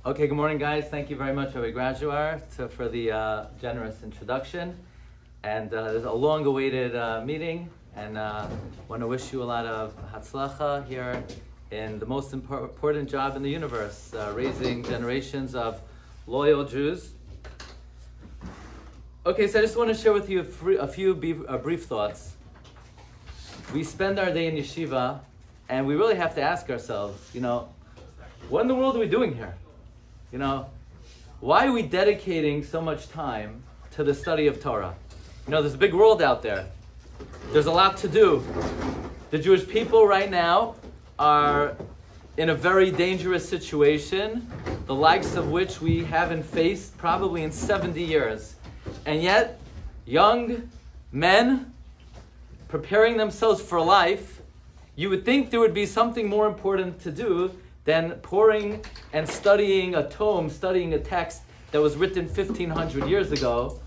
Okay, good morning, guys. Thank you very much, Rabbi Graduar, for the generous introduction. And there's a long-awaited meeting, and want to wish you a lot of hatzlacha here in the most important job in the universe, raising generations of loyal Jews. Okay, so I just want to share with you a few brief thoughts. We spend our day in Yeshivah, and we really have to ask ourselves, what in the world are we doing here? Why are we dedicating so much time to the study of Torah? There's a big world out there. There's a lot to do. The Jewish people right now are in a very dangerous situation, the likes of which we haven't faced probably in 70 years. And yet, young men preparing themselves for life, you would think there would be something more important to do than pouring and studying a tome, studying a text that was written 1,500 years ago,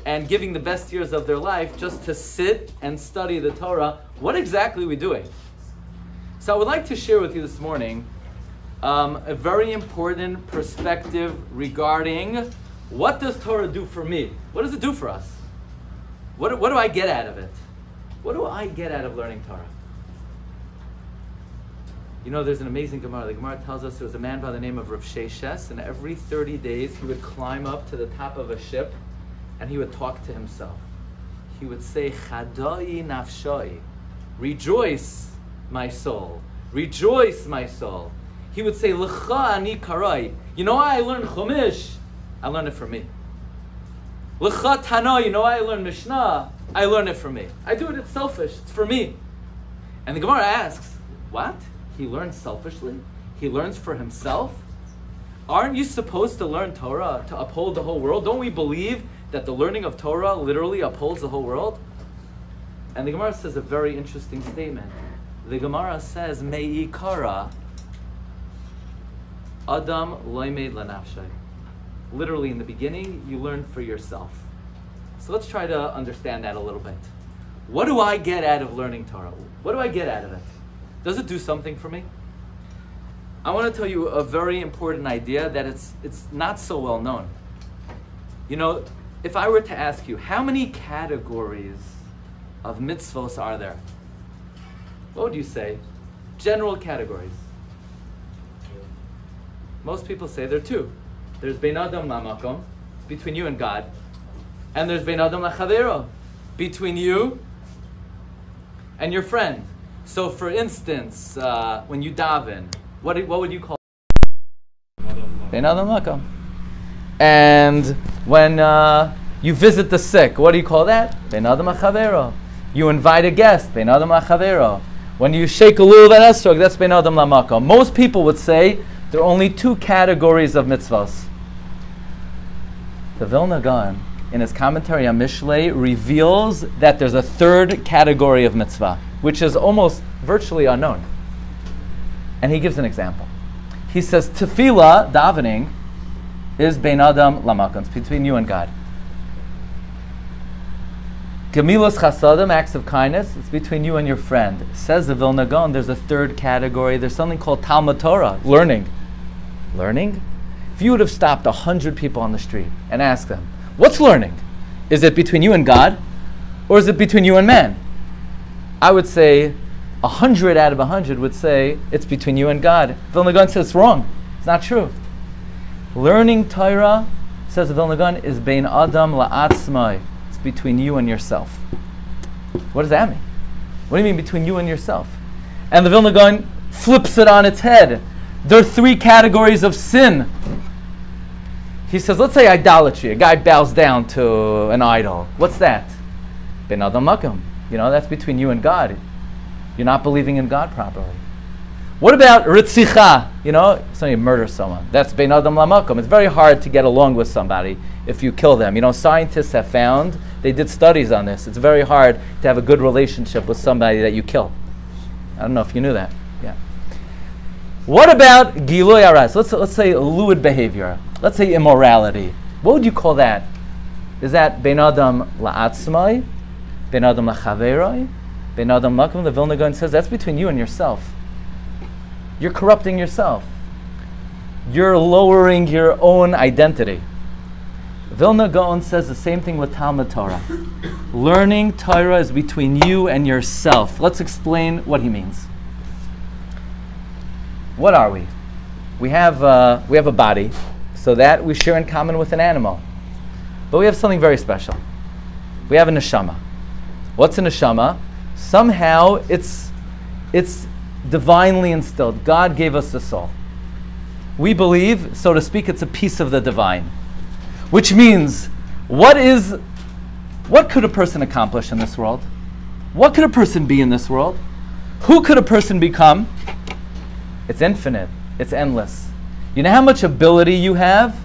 and giving the best years of their life just to sit and study the Torah. What exactly are we doing? So I would like to share with you this morning a very important perspective regarding what does Torah do for me? What does it do for us? What do I get out of it? What do I get out of learning Torah? There's an amazing Gemara. The Gemara tells us there was a man by the name of Rav Sheshes, and every 30 days he would climb up to the top of a ship and he would talk to himself. He would say, Chadai nafshai, rejoice, my soul. Rejoice, my soul. He would say, L'cha ani karai. Why I learned Chumash? I learned it for me. L'cha tana. Why I learned Mishnah? I learned it for me. I do it, it's selfish. It's for me. And the Gemara asks, what? He learns selfishly? He learns for himself? Aren't you supposed to learn Torah to uphold the whole world? Don't we believe that the learning of Torah literally upholds the whole world? And the Gemara says a very interesting statement. The Gemara says, Me'ikara Adam loimed lanafshay. Literally, in the beginning, you learn for yourself. So let's try to understand that a little bit. What do I get out of learning Torah? What do I get out of it? Does it do something for me? I want to tell you a very important idea that it's not so well known. If I were to ask you, how many categories of mitzvos are there? What would you say? General categories. Most people say there are two. There's bein adam lamakom, between you and God, and there's bein adam lachavero, between you and your friend. So, for instance, when you daven, what would you call bein adam lamakom? And when you visit the sick, what do you call that? Bein adam lachavero. You invite a guest, bein adam lachavero. When you shake a lulav and esrog, that's bein adam lamakom. Most people would say there are only two categories of mitzvahs. The Vilna Gaon, in his commentary on Mishlei, reveals that there's a third category of mitzvah, which is almost virtually unknown. And he gives an example. He says, tefillah, davening, is bein adam lamakom. It's between you and God. Gemilas chasadim, acts of kindness, it's between you and your friend. Says the Vilna Gaon, there's a third category. There's something called Talmud Torah, learning. Learning? If you would have stopped 100 people on the street and asked them, what's learning? Is it between you and God? Or is it between you and man? I would say 100 out of 100 would say it's between you and God. Vilna Gaon says it's wrong. It's not true. Learning Torah, says the Vilna Gaon, is bein adam la'atzmai. It's between you and yourself. What does that mean? What do you mean between you and yourself? And the Vilna Gaon flips it on its head. There are three categories of sin. He says, let's say idolatry. A guy bows down to an idol. What's that? Bein adam lamakom. That's between you and God. You're not believing in God properly. What about ritzicha? Somebody murders someone. That's bein adam lamakom. It's very hard to get along with somebody if you kill them. Scientists have found, they did studies on this. It's very hard to have a good relationship with somebody that you kill. I don't know if you knew that. Yeah. What about giloy aras? Let's say lewd behavior. Let's say immorality. What would you call that? Is that bein adam la'atzmai? Bein adam lachaveroi? Bein adam lamakom? The Vilna Gaon says that's between you and yourself. You're corrupting yourself. you're lowering your own identity. Vilna Gaon says the same thing with Talmud Torah. Learning Torah is between you and yourself. Let's explain what he means. What are we? We have a body, so that we share in common with an animal. But we have something very special. We have a neshama. What's a neshama? Somehow it's divinely instilled. God gave us a soul. We believe, so to speak, it's a piece of the divine. Which means, what could a person accomplish in this world? What could a person be in this world? Who could a person become? It's infinite. It's endless. You know how much ability you have?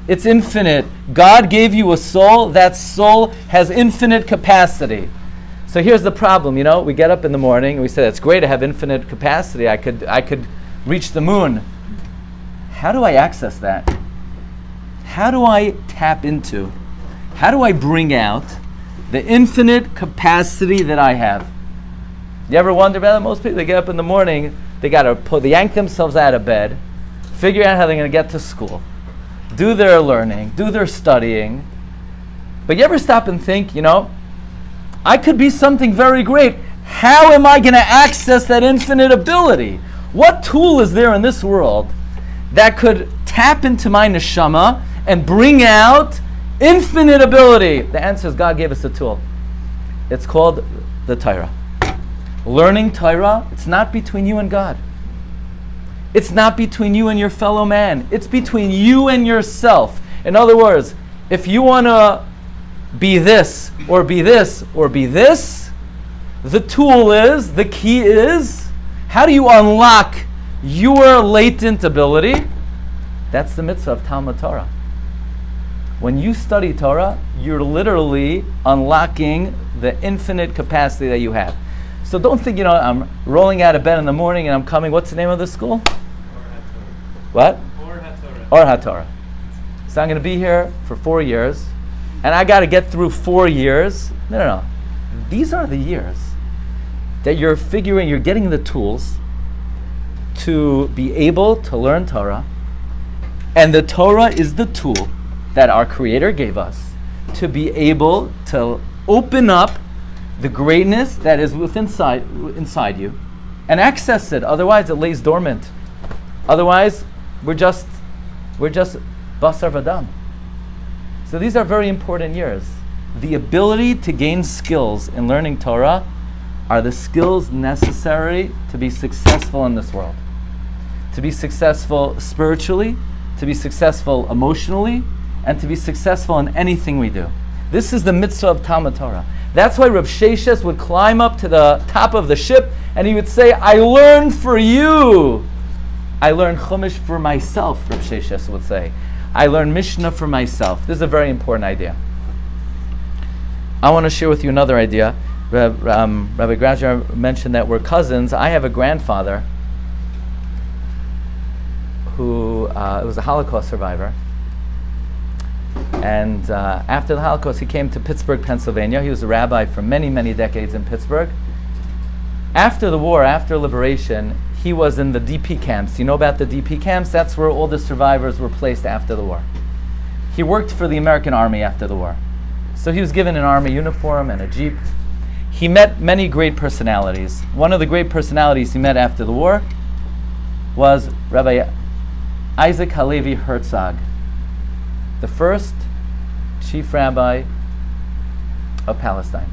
It's infinite. God gave you a soul. That soul has infinite capacity. So here's the problem. We get up in the morning and we say, it's great to have infinite capacity. I could reach the moon. How do I access that? How do I tap into? How do I bring out the infinite capacity that I have? You ever wonder about it? Most people, they get up in the morning, they yank themselves out of bed, figure out how they're going to get to school, do their learning, do their studying. But you ever stop and think, I could be something very great. How am I going to access that infinite ability? What tool is there in this world that could tap into my neshama and bring out infinite ability? The answer is God gave us a tool. It's called the Torah. Learning Torah, it's not between you and God. It's not between you and your fellow man. It's between you and yourself. In other words, if you want to be this, or be this, or be this, the key is, how do you unlock your latent ability? That's the mitzvah of Talmud Torah. When you study Torah, you're literally unlocking the infinite capacity that you have. So don't think, I'm rolling out of bed in the morning and I'm coming. What's the name of the school? What? Or HaTorah. So I'm going to be here for 4 years, and I got to get through 4 years. No. These are the years that you're getting the tools to be able to learn Torah, and the Torah is the tool that our Creator gave us to be able to open up the greatness that is inside you and access it. Otherwise, it lays dormant. Otherwise, we're just basar v'dam. So these are very important years. The ability to gain skills in learning Torah are the skills necessary to be successful in this world. To be successful spiritually, to be successful emotionally, and to be successful in anything we do. This is the mitzvah of Talmud Torah. That's why Reb Sheshes would climb up to the top of the ship and he would say, I learned for you. I learned Chumash for myself, Reb Sheshes would say. I learned Mishnah for myself. This is a very important idea. I want to share with you another idea. Rabbi Grazer mentioned that we're cousins. I have a grandfather who was a Holocaust survivor. And after the Holocaust, he came to Pittsburgh, Pennsylvania. He was a rabbi for many, many decades in Pittsburgh. After the war, after liberation, he was in the DP camps. You know about the DP camps? That's where all the survivors were placed after the war. He worked for the American Army after the war. So he was given an army uniform and a jeep. He met many great personalities. One of the great personalities he met after the war was Rabbi Isaac Halevi Herzog, the first chief rabbi of Palestine.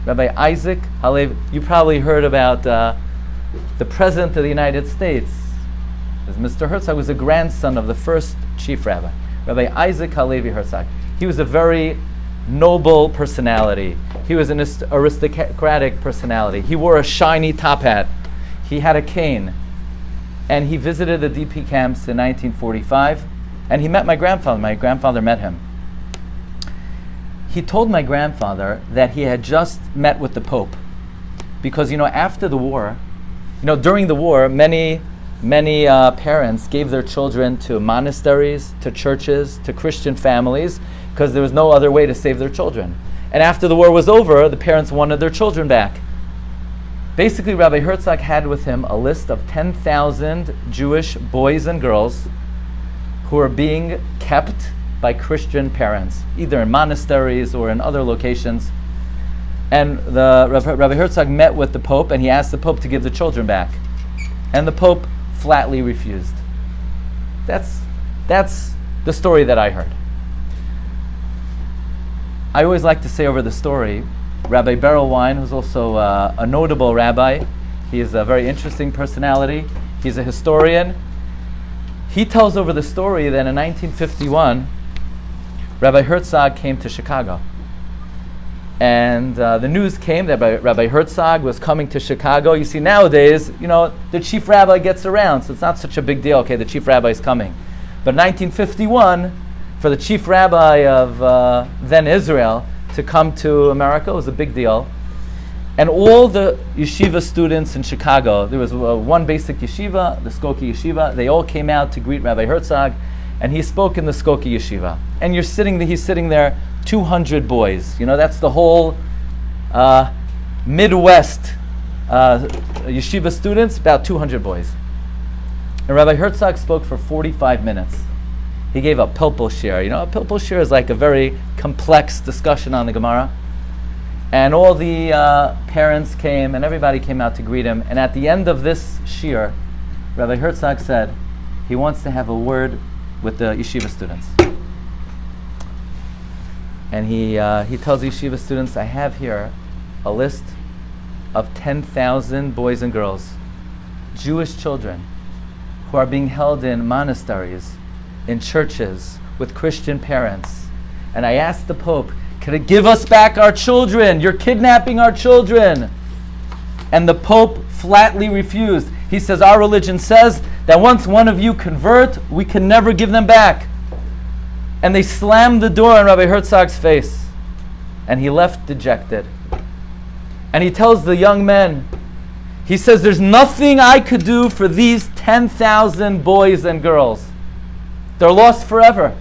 Rabbi Isaac Halevi, you probably heard about the President of the United States. Mr. Herzog was a grandson of the first chief rabbi, Rabbi Isaac Halevi Herzog. He was a very noble personality. He was an aristocratic personality. He wore a shiny top hat. He had a cane. And he visited the DP camps in 1945. And he met my grandfather. My grandfather met him. He told my grandfather that he had just met with the Pope. Because, after the war, during the war, many parents gave their children to monasteries, to churches, to Christian families, because there was no other way to save their children. And after the war was over, the parents wanted their children back. Basically, Rabbi Herzog had with him a list of 10,000 Jewish boys and girls who are being kept by Christian parents, either in monasteries or in other locations. And Rabbi Herzog met with the Pope, and he asked the Pope to give the children back. And the Pope flatly refused. That's the story that I heard. I always like to say over the story, Rabbi Berelwein, who's also a notable rabbi, he is a very interesting personality, he's a historian. He tells over the story that in 1951, Rabbi Herzog came to Chicago. And the news came that Rabbi Herzog was coming to Chicago. You see, nowadays, the chief rabbi gets around, so it's not such a big deal. Okay, the chief rabbi is coming. But in 1951, for the chief rabbi of then Israel to come to America was a big deal. And all the Yeshiva students in Chicago, there was one basic Yeshiva, the Skokie Yeshiva, they all came out to greet Rabbi Herzog, and he spoke in the Skokie Yeshiva. And he's sitting there, 200 boys. That's the whole Midwest Yeshiva students, about 200 boys. And Rabbi Herzog spoke for 45 minutes. He gave a pilpul shir. A pilpul shir is like a very complex discussion on the Gemara. And all the parents came, and everybody came out to greet him. And at the end of this shir, Rabbi Herzog said he wants to have a word with the yeshiva students. And he tells the yeshiva students, I have here a list of 10,000 boys and girls, Jewish children, who are being held in monasteries, in churches, with Christian parents. And I asked the Pope, can it give us back our children? You're kidnapping our children. And the Pope flatly refused. He says, our religion says that once one of you convert, we can never give them back. And they slammed the door on Rabbi Herzog's face. And he left dejected. And he tells the young men, he says, there's nothing I could do for these 10,000 boys and girls. They're lost forever.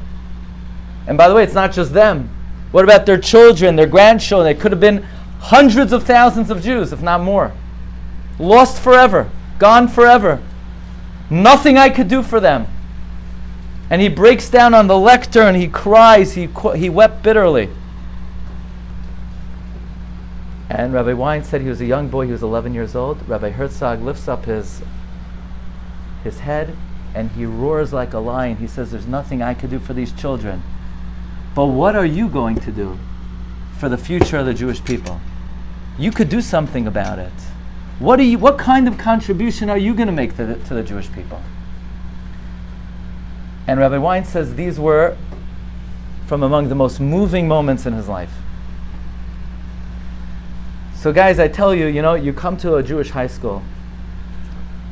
And by the way, it's not just them. What about their children, their grandchildren? It could have been hundreds of thousands of Jews, if not more. Lost forever. Gone forever. Nothing I could do for them. And he breaks down on the lectern, he cries, he wept bitterly. And Rabbi Wein said he was a young boy, he was 11 years old. Rabbi Herzog lifts up his head and he roars like a lion. He says, there's nothing I could do for these children. But what are you going to do for the future of the Jewish people? You could do something about it. What kind of contribution are you going to make to the Jewish people? And Rabbi Wein says these were from among the most moving moments in his life. So guys, I tell you, you come to a Jewish high school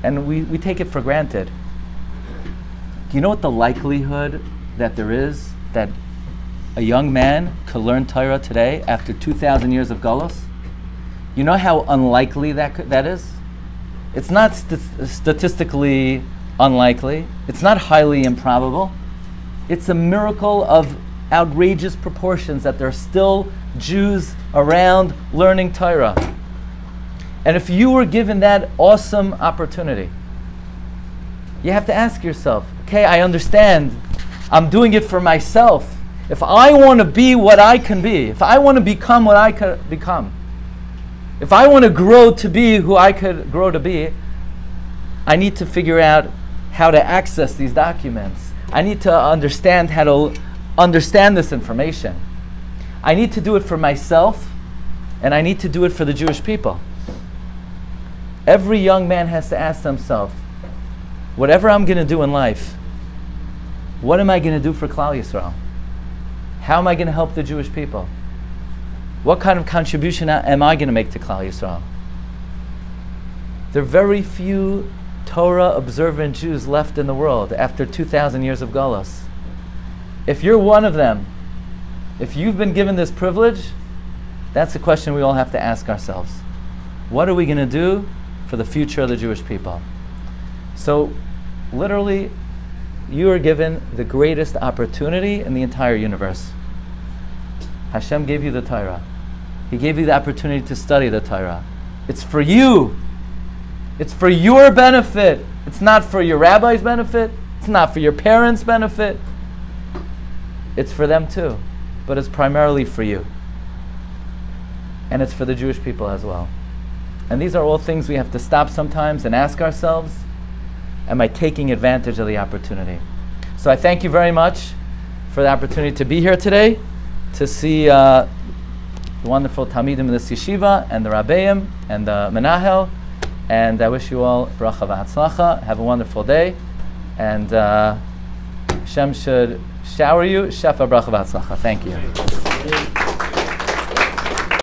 and we take it for granted. Do you know what the likelihood that there is that a young man could learn Torah today after 2,000 years of Galus? You know how unlikely that is? It's not statistically unlikely. It's not highly improbable. It's a miracle of outrageous proportions that there are still Jews around learning Torah. And if you were given that awesome opportunity, you have to ask yourself, okay, I understand. I'm doing it for myself. If I want to be what I can be, if I want to become what I could become, if I want to grow to be who I could grow to be, I need to figure out how to access these documents. I need to understand how to understand this information. I need to do it for myself, and I need to do it for the Jewish people. Every young man has to ask himself, whatever I'm going to do in life, what am I going to do for Klal Yisrael? How am I going to help the Jewish people? What kind of contribution am I going to make to Klal Yisrael? There are very few Torah observant Jews left in the world after 2,000 years of Galus. If you're one of them, if you've been given this privilege, that's a question we all have to ask ourselves. What are we going to do for the future of the Jewish people? So, literally, you are given the greatest opportunity in the entire universe. Hashem gave you the Torah. He gave you the opportunity to study the Torah. It's for you. It's for your benefit. It's not for your rabbi's benefit. It's It's not for your parents' benefit. It's for them too. But it's primarily for you. And it's for the Jewish people as well. And these are all things we have to stop sometimes and ask ourselves, am I taking advantage of the opportunity? So I thank you very much for the opportunity to be here today, to see the wonderful Talmidim in this yeshiva, and the Rabbeim, and the Menahel. And I wish you all bracha v'hatzlacha. Have a wonderful day. And Hashem should shower you. Shefa bracha v'hatzlacha. Thank you.